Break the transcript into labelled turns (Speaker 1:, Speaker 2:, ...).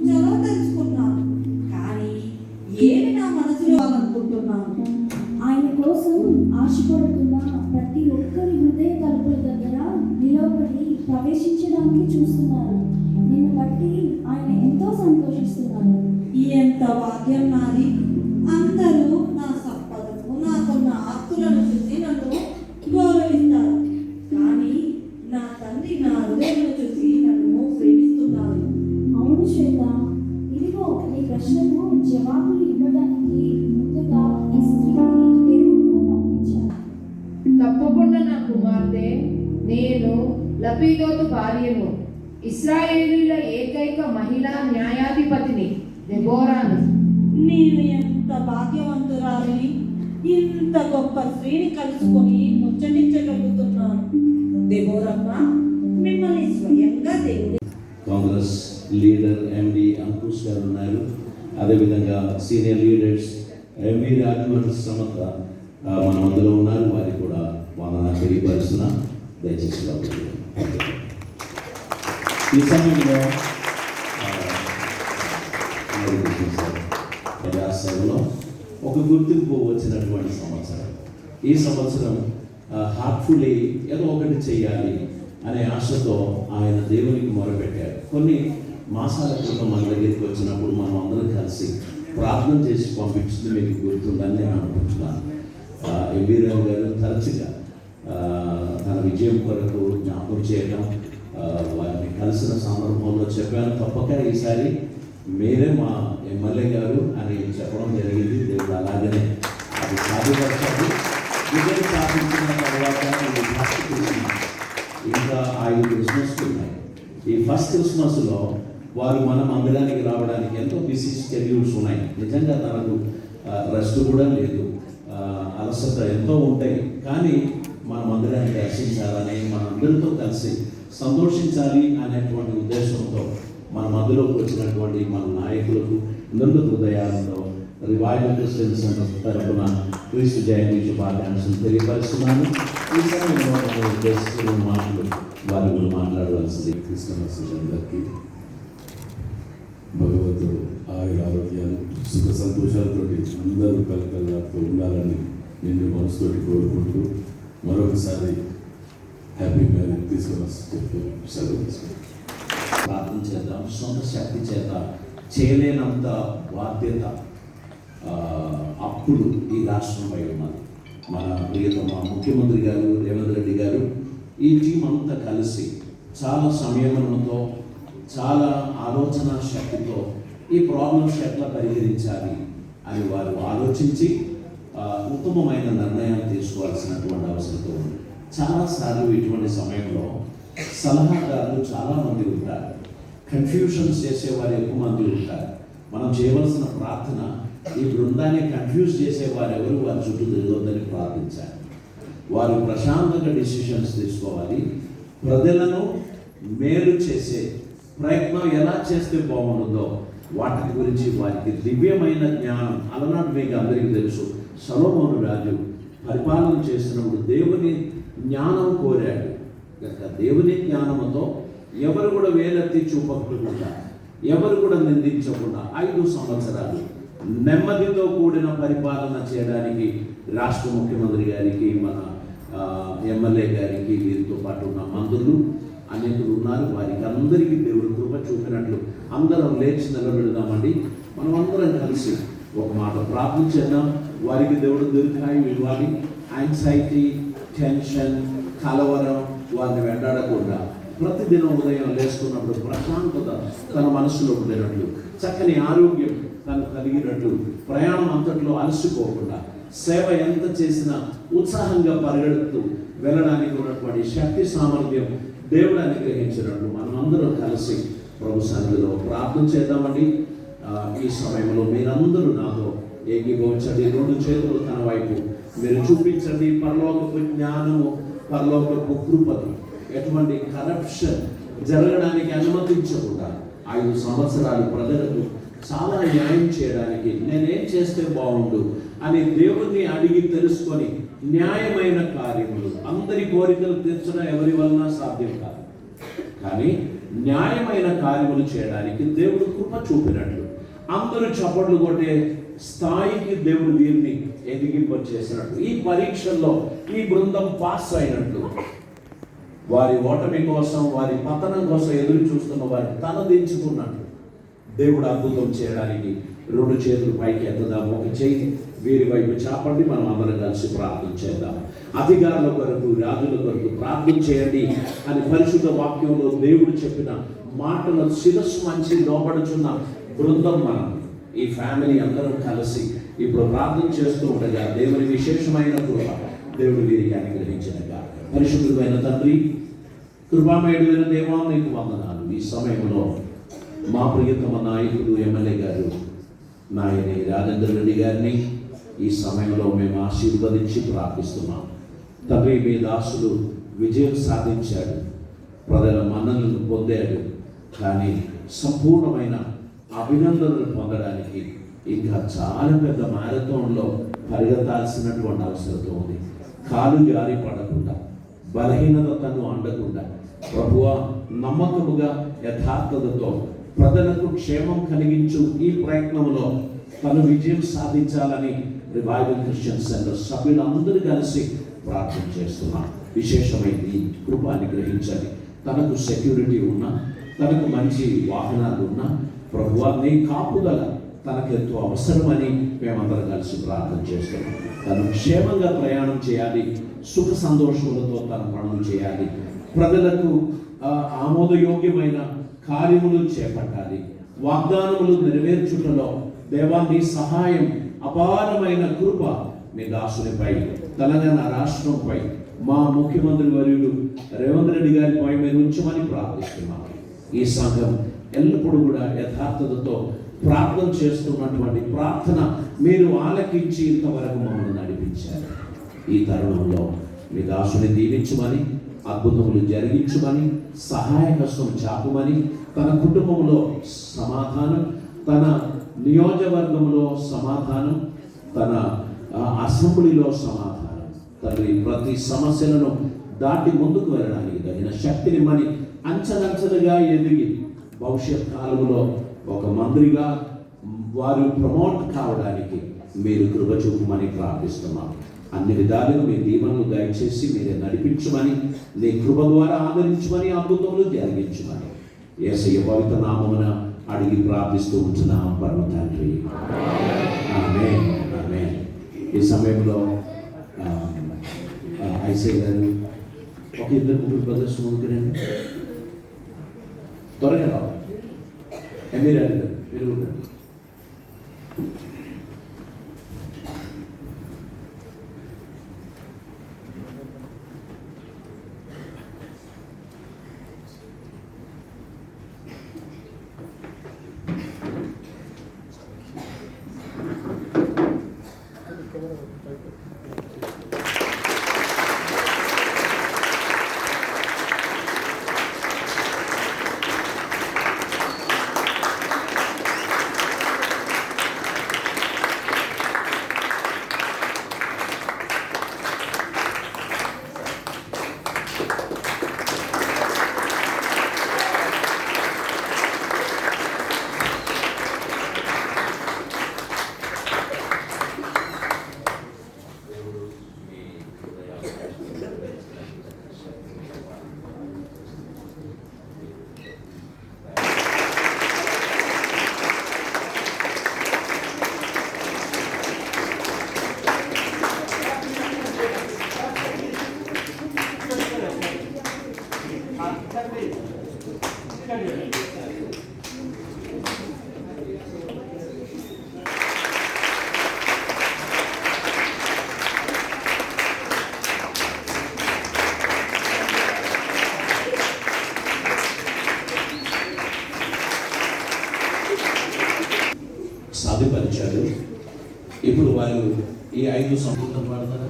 Speaker 1: సమకూర్చాలో తెలుసుకున్నాను. కానీ ఏమి నా మనసులో అనుకుంటున్నాను.
Speaker 2: ఆయన కోసం ఆశపడుతున్న ప్రతి ఒక్కరి హృదయ తలుపుల దగ్గర నిలబడి ప్రవేశించడానికి చూస్తున్నారు. నిన్ను బట్టి ఆయన ఎంతో సంతోషిస్తున్నారు.
Speaker 1: ఎంత భాగ్యం నాది. అందరూ నా సంపదను, నాకున్న ఆస్తులను చూసి నన్ను గౌరవిస్తారు. కానీ నా తండ్రి నా హృదయం చూసి నన్ను ప్రేమిస్తున్నారు.
Speaker 2: అవును శ్వేత, ఇదిగో నీ ప్రశ్నకు జవాబులు ఇవ్వడానికి ముందుగా ఈ స్త్రీని దేవుడు పంపించారు.
Speaker 3: తప్పకుండా నా కుమార్తె, నేను లపీదోతు భార్యను, ఇశ్రాయేలీయుల ఏకైక మహిళా న్యాయాధిపతిని దెబోరాను.
Speaker 1: నేను ఎంత భాగ్యవంతురాలిని. ఇంత గొప్ప స్త్రీని కలుసుకొని ముచ్చటించగలుగుతున్నాను. దెబోరమ్మ, మిమ్మల్ని స్వయంగా దేవుడు.
Speaker 4: కాంగ్రెస్ లీడర్ ఎండి అంకుష్ గారు ఉన్నారు. అదేవిధంగా senior leaders MV Rajahmundry Samatha మన మధ్యలో ఉన్నారు. వారికి కూడా వందన తెలియపరుస్తున్నా. దయచేసి ఈ సమయంలో ప్రజాసేవలో ఒక గుర్తింపు వచ్చినటువంటి సంవత్సరం. ఈ సంవత్సరం హార్ట్ఫుల్లీ ఏదో ఒకటి చేయాలి అనే ఆశతో ఆయన దేవునికి మొరపెట్టారు. కొన్ని మాసాల క్రితం మన దగ్గరికి వచ్చినప్పుడు మనం అందరం కలిసి ప్రార్థన చేసి పంపించింది మీకు గుర్తుందని నేను అనుకుంటున్నాను. ఎంవీరావు గారు తరచుగా తన విజయం కొరకు జ్ఞాపకం చేయడం, వారిని కలిసిన సందర్భంలో చెప్పాను. తప్పక ఈసారి మీరే మా ఎమ్మెల్యే గారు అని చెప్పడం జరిగింది. దేవుడు అలాగనే అది సాధ్యపరచాలి. విజయం సాధించిన తర్వాత ఇంకా 5 క్రిస్మస్లు ఉన్నాయి. ఈ ఫస్ట్ క్రిస్మస్లో వారు మన మందిరానికి రావడానికి ఎంతో బిజీ షెడ్యూల్స్ ఉన్నాయి. నిజంగా తనకు రెస్ట్ కూడా లేదు, అలసట ఎంతో ఉంటాయి. కానీ మన మందిరాన్ని దర్శించాలని, మనందరితో కలిసి సంతోషించాలి అనేటువంటి ఉద్దేశంతో మన మధ్యలోకి వచ్చినటువంటి మన నాయకులకు నిండు హృదయాలతో రివైవల్ క్రిస్టియన్ సెంటర్ తరఫున క్రీస్తు జయంతి శుభాకాంక్షలు తెలియపరుస్తున్నాను. ఈ సమయంలో ఉద్దేశిస్తున్న మాటలు వారు కూడా మాట్లాడవలసింది.
Speaker 5: క్రిస్మస్ అందరికీ భగవంతుడు ఆరోగ్యాలు సుఖ సంతోషాలతో అందరూ కలకలతో ఉండాలని నేను మనసుతోటి కోరుకుంటూ మరొకసారి హ్యాపీ మ్యారేజ్ క్రిస్మస్ చెప్పి సెలవు.
Speaker 4: ప్రార్థన చేద్దాం. సొంత శక్తి చేత చేయలేనంత బాధ్యత అప్పుడు ఈ రాష్ట్రంపై ఉన్నది. మన ప్రియతమ ముఖ్యమంత్రి గారు రేవంత్ రెడ్డి గారు ఈ టీం అంతా కలిసి చాలా సంయమనంతో, చాలా ఆలోచన శక్తితో ఈ ప్రాబ్లమ్స్ ఎట్లా పరిహరించాలి అని వారు ఆలోచించి ఉత్తమమైన నిర్ణయాలు తీసుకోవాల్సినటువంటి అవసరం ఉంది. చాలాసార్లు ఇటువంటి సమయంలో సలహాదారులు చాలామంది ఉంటారు, కన్ఫ్యూషన్స్ చేసేవారు ఎక్కువ మంది ఉంటారు. మనం చేయవలసిన ప్రార్థన ఈ బృందాన్ని కన్ఫ్యూజ్ చేసేవారు ఎవరు వారి చుట్టూ తిరగొద్దని ప్రార్థించాలి. వారు ప్రశాంతంగా డిసిషన్స్ తీసుకోవాలి. ప్రజలను మేలు చేసే ప్రయత్నం ఎలా చేస్తే బాగుంటుందో వాటి గురించి వారికి దివ్యమైన జ్ఞానం. అలనాడు మీకు అందరికీ తెలుసు, సొలొమోను రాజు పరిపాలన చేసినప్పుడు దేవుని జ్ఞానం కోరాడు. కనుక దేవుని జ్ఞానంతో ఎవరు కూడా వేలెత్తి చూపకుండా, ఎవరు కూడా నిందించకుండా 5 సంవత్సరాలు నెమ్మదితో కూడిన పరిపాలన చేయడానికి రాష్ట్ర ముఖ్యమంత్రి గారికి, మన ఎమ్మెల్యే గారికి, వీరితో పాటు ఉన్న మంత్రులు అనేకులు ఉన్నారు. వారికి అందరికీ దేవుడు కృప చూపినట్లు అందరం లేచి నిలబెడదామండి. మనం అందరం కలిసి ఒక మాట ప్రార్థన చేద్దాం. వారికి దేవుడు దీర్ఘాయువు ఇవ్వాలి. యాంగ్జైటీ, టెన్షన్, కలవరం వారిని వెంటాడకుండా ప్రతిదినం ఉదయం లేస్తున్నప్పుడు ప్రశాంతత తన మనసులో ఉండేటట్లు, చక్కని ఆరోగ్యం తను కలిగినట్లు, ప్రయాణం అంతట్లో అలసిపోకుండా, సేవ ఎంత చేసినా ఉత్సాహంగా పరిగెడుతూ వెళ్ళడానికి ఉన్నటువంటి శక్తి సామర్థ్యం దేవుడు అనుగ్రహించినట్లు మనం అందరం కలిసి ప్రభు సన్నిధిలో ప్రార్థన చేద్దామండి. ఈ సమయంలో మీరందరూ నాతో ఏకీభవించండి. 2 చేతులు తన వైపు మీరు చూపించండి. పరలోకపు జ్ఞానము, పరలోకపు కృపను, ఎటువంటి కరప్షన్ జరగడానికి అనుమతించకుండా 5 సంవత్సరాలు ప్రజలకు చాలా న్యాయం చేయడానికి నేనేం చేస్తే బాగుండు అని దేవుణ్ణి అడిగి తెలుసుకొని న్యాయమైన కార్యములు, అందరి కోరికలు తీర్చడం ఎవరి వలన సాధ్యం కాదు. కానీ న్యాయమైన కార్యములు చేయడానికి దేవుడు కృప చూపినట్లు, అందరూ చప్పట్లు కొట్టే స్థాయికి దేవుడు వీరిని ఎదిగింపచేసినట్లు, ఈ పరీక్షల్లో ఈ బృందం పాస్ అయినట్లు, వారి ఓటమి కోసం, వారి పతనం కోసం ఎదురు చూస్తున్న వారిని తలదించుకున్నట్లు దేవుడు అద్భుతం చేయడానికి 2 చేతులు పైకి ఎత్తుదాము. ఒక చేయి వీరి వైపు చాపండి. మనం అందరం కలిసి ప్రార్థన చేద్దాం. అధికారుల కొరకు, రాజుల కొరకు ప్రార్థన చేయండి అని పరిశుద్ధ వాక్యంలో దేవుడు చెప్పిన మాటల శిరస్సు మంచి లోబడుచున్న బృందం మనం. ఈ ఫ్యామిలీ అందరం కలిసి ఇప్పుడు ప్రార్థన చేస్తూ ఉండగా దేవుని విశేషమైన కృప దేవుడు వీరికి అనుగ్రహించినగా. పరిశుద్ధమైన తండ్రి, కృపామయుడైన దేవా, నీకు వందనాలు. ఈ సమయంలో మా ప్రియతమ నాయకుడు ఎమ్మెల్యే గారు నాయని రాజేంద్ర రెడ్డి గారిని ఈ సమయంలో మేము ఆశీర్వదించి ప్రార్థిస్తున్నాం. తండ్రి, మీ దాసుడు విజయం సాధించాడు, ప్రజల మన్ననలను పొందాడు. కానీ సంపూర్ణమైన అభినందనలు పొందడానికి ఇంకా చాలా పెద్ద మ్యారథాన్లో పరిగెత్తాల్సినటువంటి అవసరం ఉంది. కాలు జారి పడకుండా, బలహీనత తను అండకుండా, ప్రభువా నమ్మకముగా యథార్థతతో ప్రజలకు క్షేమం కలిగించు ఈ ప్రయత్నంలో తను విజయం సాధించాలని రివైవల్ క్రిస్టియన్ సెంటర్ సభ్యులందరూ కలిసి ప్రార్థన చేస్తున్నాం. విశేషమైన ఈ కృప అనుగ్రహించాలి. తనకు సెక్యూరిటీ ఉన్నా, తనకు మంచి వాహనాలు ఉన్నా, ప్రభువా నీ కాపుదల తనకెంతో అవసరమని మేమందరం కలిసి ప్రార్థన చేస్తున్నాం. తను క్షేమంగా ప్రయాణం చేయాలి, సుఖ సంతోషములతో తన పనులు చేయాలి, ప్రజలకు ఆమోదయోగ్యమైన కార్యములు చేపట్టాలి, వాగ్దానములు నెరవేర్చుటలో దేవా నీ సహాయం, అపారమైన కృప మీ దాసునిపై, తెలంగాణ రాష్ట్రంపై, మా ముఖ్యమంత్రి వర్యులు రేవంత్ రెడ్డి గారిపై మీరు ఉంచమని ప్రార్థిస్తున్నాం. ఈ సంఘం ఎల్లప్పుడూ కూడా యథార్థతతో ప్రార్థన చేస్తున్నటువంటి ప్రార్థన మీరు ఆలకించి ఇంతవరకు మమ్మల్ని నడిపించారు. ఈ తరుణంలో మీ దాసుని దీవించమని, అద్భుతములు జరిగించమని, సహాయ కష్టం చాపమని, తన కుటుంబంలో సమాధానం, తన నియోజకవర్గంలో సమాధానం, తన అసెంబ్లీలో సమాధానం, తండ్రి ప్రతి సమస్యలను దాటి ముందుకు వెళ్ళడానికి తగిన శక్తినిమ్మని, అంచెలంచెలుగా ఎదిగి భవిష్యత్ కాలంలో ఒక మంత్రిగా వారు ప్రమోట్ కావడానికి మీరు కృప చూపమని ప్రార్థిస్తున్నాం. అన్ని విధాలుగా మీ దీవెనలు దయచేసి మీరే నడిపించమని, నీ కృప ద్వారా ఆదరించమని, అద్భుతములు జరిగించమని యేసయ్య పవిత్ర నామమున అడిగి ప్రార్థిస్తూ ఉంటున్నాం పరమ తండ్రి. ఆమేన్, ఆమేన్. ఈ సమయంలో ఐసే గారు ఒక 2-3 బ్రదర్స్ ముందుకురండి, త్వరగా రావాలి. ఎమ్మెల్యే గారు మీరు కూడా సాధిపరిచారు. ఇప్పుడు వారు ఈ 5 సంవత్సరాలు పడతారు.